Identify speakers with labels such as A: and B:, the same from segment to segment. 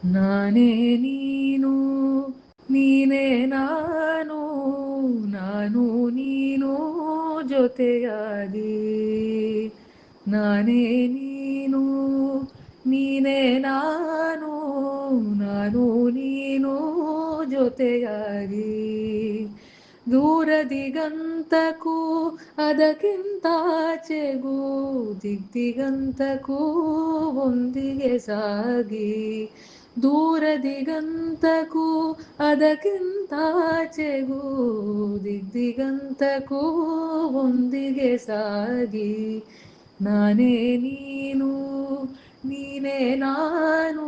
A: ನಾನೇ ನೀನು ನೀನೇ ನಾನು ನಾನು ನೀನು ಜೊತೆಯಾಗಿ ನಾನೇ ನೀನು ನೀನೇ ನಾನು ನಾನು ನೀನು ಜೊತೆಯಾಗಿ ದೂರದಿಗಂತಕ್ಕೂ ಅದಕ್ಕಿಂತಾಚೆಗೂ ದಿಗ್ದಿಗಂತಕ್ಕೂ ಒಂದಿಗೆ ಸಾಗಿ ದೂರದಿಗಂತಕ್ಕೂ ಅದಕ್ಕಿಂತಾಚೆಗೂ ದಿಗ್ದಿಗಂತಕ್ಕೂ ಒಂದಿಗೆ ಸಾಗಿ ನಾನೇ ನೀನು ನೀನೇ ನಾನು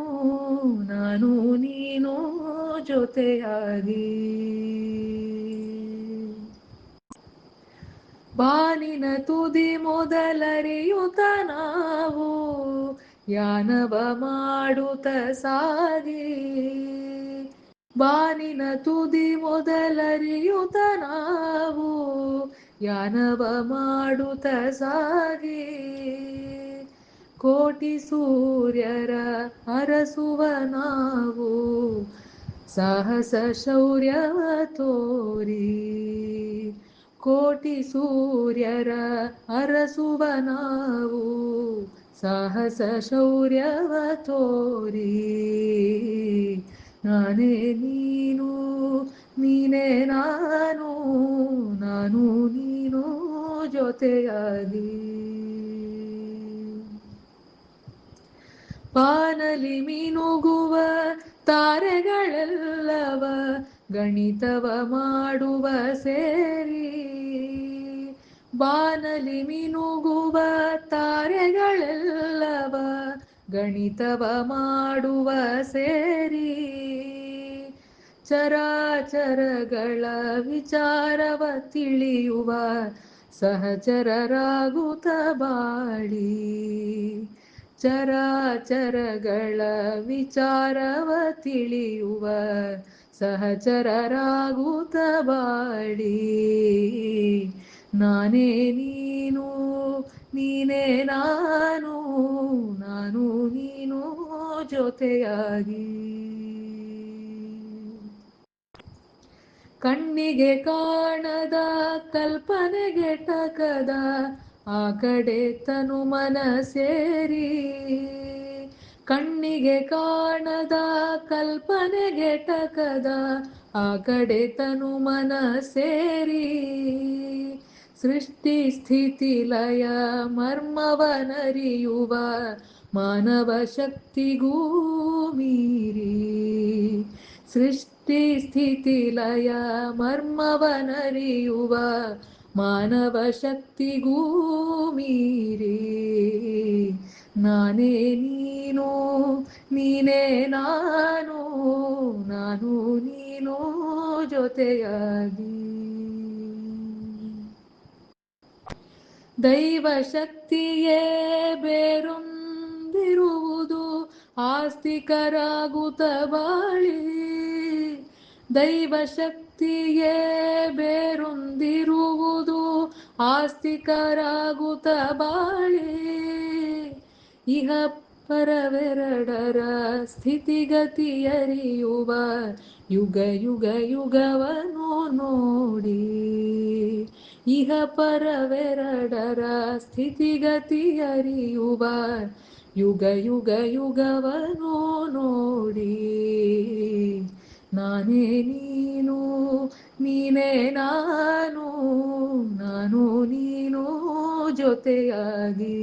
A: ನಾನು ನೀನು ಜೊತೆಯಾಗಿ ಬಾನಿನ ತುದಿ ಮೊದಲರಿಯುತ ನಾವು ಯಾನವ ಮಾಡುತ್ತ ಸಾಗಿ ಬಾನಿನ ತುದಿ ಮೊದಲರಿಯುತ ನಾವು ಯಾನವ ಮಾಡುತ್ತ ಸಾಗಿ ಕೋಟಿ ಸೂರ್ಯರ ಅರಸುವ ನಾವು ಸಾಹಸ ಶೌರ್ಯವ ತೋರಿ ಕೋಟಿ ಸೂರ್ಯರ ಅರಸುವ ನಾವು ಸಾಹಸ ಶೌರ್ಯವ ತೋರಿ ನಾನೇ ನೀನು ನೀನೇ ನಾನು ನಾನು ನೀನು ಜೊತೆಯಾಗಿ ಬಾನಲಿ ಮಿನುಗುವ ತಾರೆಗಳೆಲ್ಲವ ಗಣಿತವ ಮಾಡುವ ಸೇರಿ ಬಾನಲಿ ಮಿನುಗುವ ತಾರೆಗಳೆಲ್ಲವ ಗಣಿತವ ಮಾಡುವ ಸೇರಿ ಚರಾಚರಗಳ ವಿಚಾರವ ತಿಳಿಯುವ ಸಹಚರರಾಗುತ್ತ ಬಾಳಿ ಚರಾಚರಗಳ ವಿಚಾರವ ತಿಳಿಯುವ ಸಹಚರರಾಗುತ್ತ ಬಾಳಿ ನಾನೇ ನೀನು ನೀನೇ ನಾನು ನಾನು ನೀನು ಜೊತೆಯಾಗಿ ಕಣ್ಣಿಗೆ ಕಾಣದ ಕಲ್ಪನೆಗೆಟಕದ ಆ ಕಡೆ ತನು ಮನ ಸೇರಿ ಕಣ್ಣಿಗೆ ಕಾಣದ ಕಲ್ಪನೆಗೆಟಕದ ಆ ಕಡೆ ತನು ಮನ ಸೇರಿ ಸೃಷ್ಟಿ ಸ್ಥಿತಿ ಲಯ ಮರ್ಮವನರಿಯುವ ಮಾನವ ಶಕ್ತಿಗೂ ಮೀರಿ ಸೃಷ್ಟಿ ಸ್ಥಿತಿ ಲಯ ಮರ್ಮವನರಿಯುವ ಮಾನವ ಶಕ್ತಿಗೂ ಮೀರಿ ನಾನೇ ನೀನು ನೀನೇ ನಾನು ನಾನು ನೀನು ಜೊತೆಯಾಗಿ ದೈವ ಶಕ್ತಿಯೇ ಬೇರೊಂದಿರುವುದು ಆಸ್ತಿಕರಾಗುತ್ತ ಬಾಳಿ ದೈವ ಶಕ್ತಿಯೇ ಬೇರೊಂದಿರುವುದು ಆಸ್ತಿಕರಾಗುತ್ತ ಬಾಳಿ ಇಹ ಪರವೆರಡರ ಸ್ಥಿತಿಗತಿಯರಿಯುವ ಯುಗ ಯುಗ ಯುಗವನು ನೋಡಿ ಇಹ ಪರವೆರಡರ ಸ್ಥಿತಿಗತಿಯರಿಯುವ ಯುಗ ಯುಗ ಯುಗವನು ನೋಡಿ ನಾನೇ ನೀನು ನೀನೇ ನಾನು ನಾನು ನೀನು ಜೊತೆಯಾಗಿ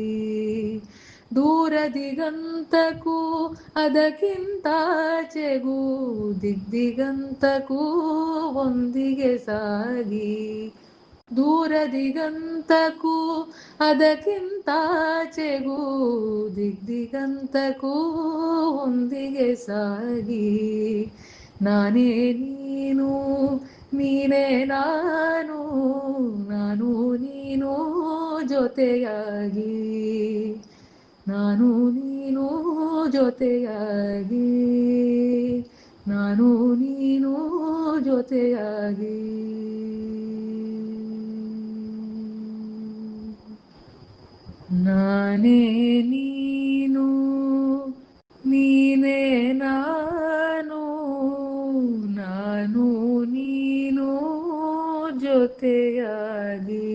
A: ದೂರದಿಗಂತಕ್ಕೂ ಅದಕ್ಕಿಂತಾಚೆಗೂ ದಿಗ್ದಿಗಂತಕ್ಕೂ ಒಂದಿಗೆ ಸಾಗಿ ದೂರದಿಗಂತಕ್ಕೂ ಅದಕ್ಕಿಂತಾಚೆಗೂ ದಿಗ್ದಿಗಂತಕ್ಕೂ ಒಂದಿಗೆ ಸಾಗಿ ನಾನೇ ನೀನು ನೀನೇ ನಾನು ನಾನು ನೀನು ಜೊತೆಯಾಗಿ ನಾನು ನೀನು ಜೊತೆಯಾಗಿ ನಾನು ನೀನು ಜೊತೆಯಾಗಿ ನಾನೇ ನೀನು ನೀನೇ ನಾ ಜೊತೆಯಾಗಿ